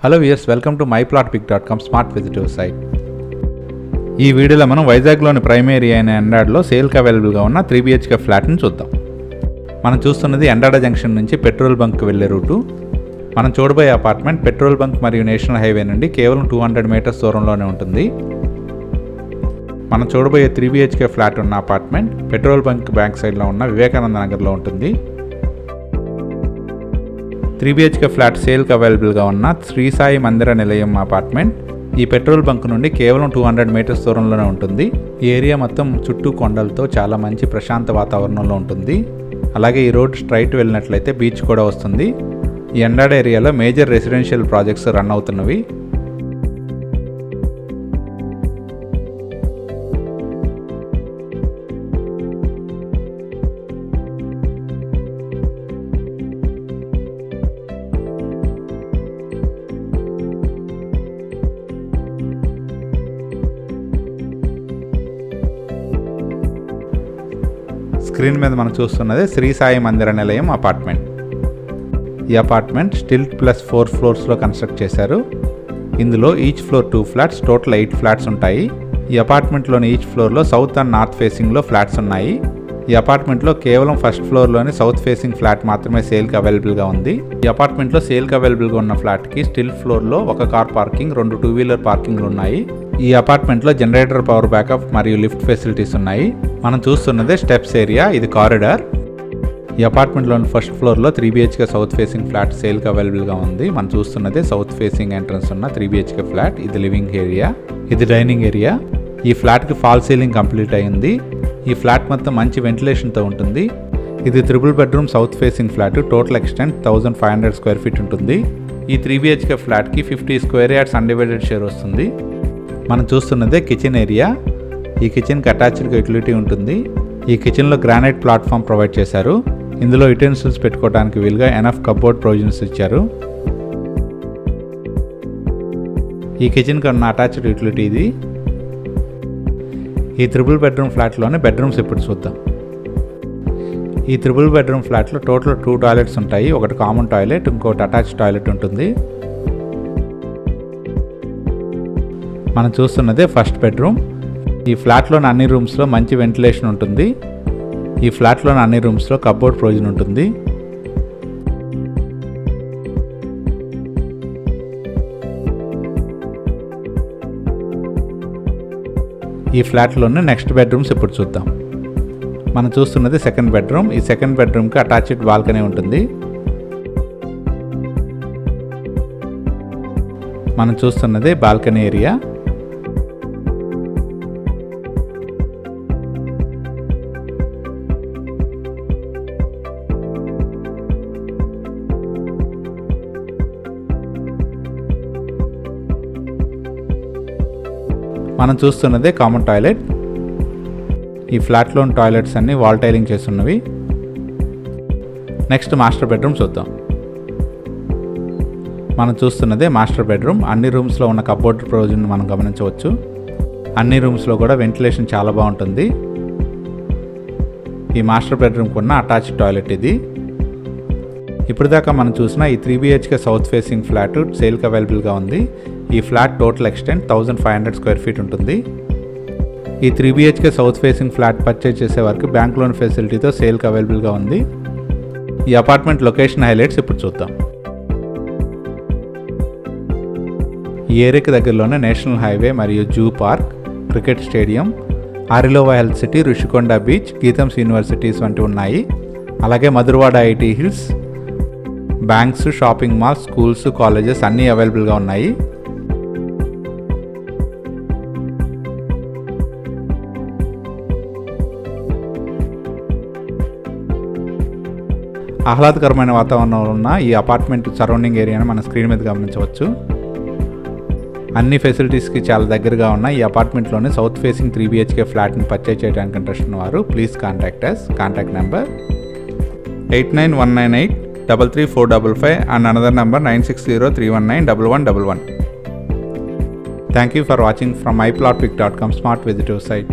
Hello viewers, welcome to myplotpic.com smart విజిటివ్ site. ఈ వీడియోలో మనం వైజాగ్లోని ప్రైమ్ ఏరియా అయిన ఎండాడలో సేల్కి అవైలబుల్గా ఉన్న 3 BHK ఫ్లాట్ని చూద్దాం. మనం చూస్తున్నది ఎండాడ జంక్షన్ నుంచి పెట్రోల్ బంక్ వెళ్ళే రూటు. మనం చూడబోయే అపార్ట్మెంట్ పెట్రోల్ బంక్ మరియు నేషనల్ హైవే నుండి కేవలం 200 మీటర్స్ దూరంలోనే ఉంటుంది. మనం చూడబోయే 3 BHK ఫ్లాట్ ఉన్న అపార్ట్మెంట్ పెట్రోల్ బంక్ బ్యాంక్ సైడ్లో ఉన్న వివేకానంద నగర్లో ఉంటుంది. 3 BHK ఫ్లాట్ సేల్కి అవైలబుల్గా ఉన్న శ్రీ సాయి మందిర నిలయం అపార్ట్మెంట్ ఈ పెట్రోల్ బంక్ నుండి కేవలం 200 మీటర్స్ దూరంలోనే ఉంటుంది. ఈ ఏరియా మొత్తం చుట్టూ కొండలతో చాలా మంచి ప్రశాంత వాతావరణంలో ఉంటుంది. అలాగే ఈ రోడ్ స్ట్రైట్ వెళ్ళినట్లయితే బీచ్ కూడా వస్తుంది. ఈ ఎండాడ ఏరియాలో మేజర్ రెసిడెన్షియల్ ప్రాజెక్ట్స్ రన్ అవుతున్నవి. స్క్రీన్ మీద మనం చూస్తున్నది శ్రీ సాయి మందిర నిలయం అపార్ట్మెంట్. ఈ అపార్ట్మెంట్ స్టిల్ ప్లస్ 4 ఫ్లోర్స్లో కన్స్ట్రక్ట్ చేశారు. ఇందులో each floor 2 flats, total 8 flats ఉంటాయి. ఈ అపార్ట్మెంట్లోని ఈచ్ ఫ్లోర్లో సౌత్ అండ్ నార్త్ ఫేసింగ్లో ఫ్లాట్స్ ఉన్నాయి. ఈ అపార్ట్మెంట్లో కేవలం ఫస్ట్ ఫ్లోర్లోని సౌత్ ఫేసింగ్ ఫ్లాట్ మాత్రమే సేల్కి అవైలబుల్గా ఉంది. ఈ అపార్ట్మెంట్లో సేల్కి అవైలబుల్గా ఉన్న ఫ్లాట్కి స్టిల్ ఫ్లోర్లో ఒక కార్ పార్కింగ్, 2 2-వీలర్ పార్కింగ్లు ఉన్నాయి. ఈ అపార్ట్మెంట్లో జనరేటర్, పవర్ బ్యాకప్ మరియు లిఫ్ట్ ఫెసిలిటీస్ ఉన్నాయి. మనం చూస్తున్నదే స్టెప్స్ ఏరియా, ఇది కారిడార్. ఈ అపార్ట్మెంట్లోని ఫస్ట్ ఫ్లోర్లో 3 BHK సౌత్ ఫేసింగ్ ఫ్లాట్ సేల్కి అవైలబుల్గా ఉంది. మనం చూస్తున్నదే సౌత్ ఫేసింగ్ ఎంట్రన్స్ ఉన్న 3 BHK ఫ్లాట్. ఇది లివింగ్ ఏరియా, ఇది డైనింగ్ ఏరియా. ఈ ఫ్లాట్కి ఫాల్ సీలింగ్ కంప్లీట్ అయింది. ఈ ఫ్లాట్ మొత్తం మంచి వెంటిలేషన్తో ఉంటుంది. ఇది 3 bedroom south facing flat. Total extent 1500 square feet ఉంటుంది. ఈ 3 BHK ఫ్లాట్కి 50 స్క్వేర్ యార్డ్స్ అన్డివైడెడ్ షేర్ వస్తుంది. మనం చూస్తున్నదే కిచెన్ ఏరియా. ఈ కిచెన్కి అటాచ్డ్ యూటిలిటీ ఉంటుంది. ఈ కిచెన్లో గ్రానైట్ ప్లాట్ఫామ్ ప్రొవైడ్ చేశారు. ఇందులో యుటెన్సిల్స్ పెట్టుకోవడానికి వీలుగా ఎనఫ్ కబోర్డ్ ప్రొవిజన్స్ ఇచ్చారు. ఈ కిచెన్కి ఉన్న అటాచ్డ్ యూటిలిటీ ఇది. ఈ 3 బెడ్రూమ్ ఫ్లాట్లోనే బెడ్రూమ్స్ ఇప్పుడు చూద్దాం. ఈ 3 బెడ్రూమ్ ఫ్లాట్లో టోటల్ 2 టాయిలెట్స్ ఉంటాయి. ఒకటి కామన్ టాయిలెట్, ఇంకోటి అటాచ్డ్ టాయిలెట్ ఉంటుంది. మనం చూస్తున్నదే ఫస్ట్ బెడ్రూమ్. ఈ ఫ్లాట్లోని అన్ని రూమ్స్లో మంచి వెంటిలేషన్ ఉంటుంది. ఈ ఫ్లాట్లోని అన్ని రూమ్స్లో కబోర్డ్ ప్రొవిజన్ ఉంటుంది. ఈ ఫ్లాట్లోనే నెక్స్ట్ బెడ్రూమ్స్ ఇప్పుడు చూద్దాం. మనం చూస్తున్నది సెకండ్ బెడ్రూమ్. ఈ సెకండ్ బెడ్రూమ్కి అటాచ్డ్ బాల్కనీ ఉంటుంది. మనం చూస్తున్నది బాల్కనీ ఏరియా. మనం చూస్తున్నదే కామన్ టాయిలెట్. ఈ ఫ్లాట్లోని టాయిలెట్స్ అన్ని వాల్ టైలింగ్ చేస్తున్నవి. నెక్స్ట్ మాస్టర్ బెడ్రూమ్ చూద్దాం. మనం చూస్తున్నదే మాస్టర్ బెడ్రూమ్. అన్ని రూమ్స్లో ఉన్న కబోర్డ్ ప్రొవిజన్ మనం గమనించవచ్చు. అన్ని రూమ్స్లో కూడా వెంటిలేషన్ చాలా బాగుంటుంది. ఈ మాస్టర్ బెడ్రూమ్కి ఉన్న అటాచ్డ్ టాయిలెట్ ఇది. ఇప్పుడు దాకా మనం చూసిన ఈ 3 BHK సౌత్ ఫేసింగ్ ఫ్లాట్ సేల్కి అవైలబుల్గా ఉంది. ఈ flat total extent 1500 square feet ఉంటుంది. ఈ 3 BHK south facing flat purchase చేసే వరకు బ్యాంక్ లోన్ ఫెసిలిటీతో సేల్కి అవైలబుల్గా ఉంది. ఈ అపార్ట్మెంట్ లొకేషన్ హైలైట్స్ ఇప్పుడు చూద్దాం. ఈ ఏరియాకి దగ్గరలోనే నేషనల్ హైవే మరియు zoo park, cricket stadium, Arilova health city, Rushikonda beach, GITAM's universities వంటివి ఉన్నాయి. అలాగే Madhurawada IT hills, banks, shopping malls, schools, colleges అన్నీ అవైలబుల్గా ఉన్నాయి. ఆహ్లాదకరమైన వాతావరణంలో ఉన్న ఈ అపార్ట్మెంట్ సరౌండింగ్ ఏరియాను మన స్క్రీన్ మీద గమనించవచ్చు. అన్ని ఫెసిలిటీస్కి చాలా దగ్గరగా ఉన్న ఈ అపార్ట్మెంట్లోనే సౌత్ ఫేసింగ్ 3 BHK ఫ్లాట్ని పర్చేజ్ చేయడానికి ఇంట్రెస్ట్ ఉన్నవారు please contact us. Contact number 8919833455 and another number 9603191111. Thank you for watching from myplotpic.com smart visitor site.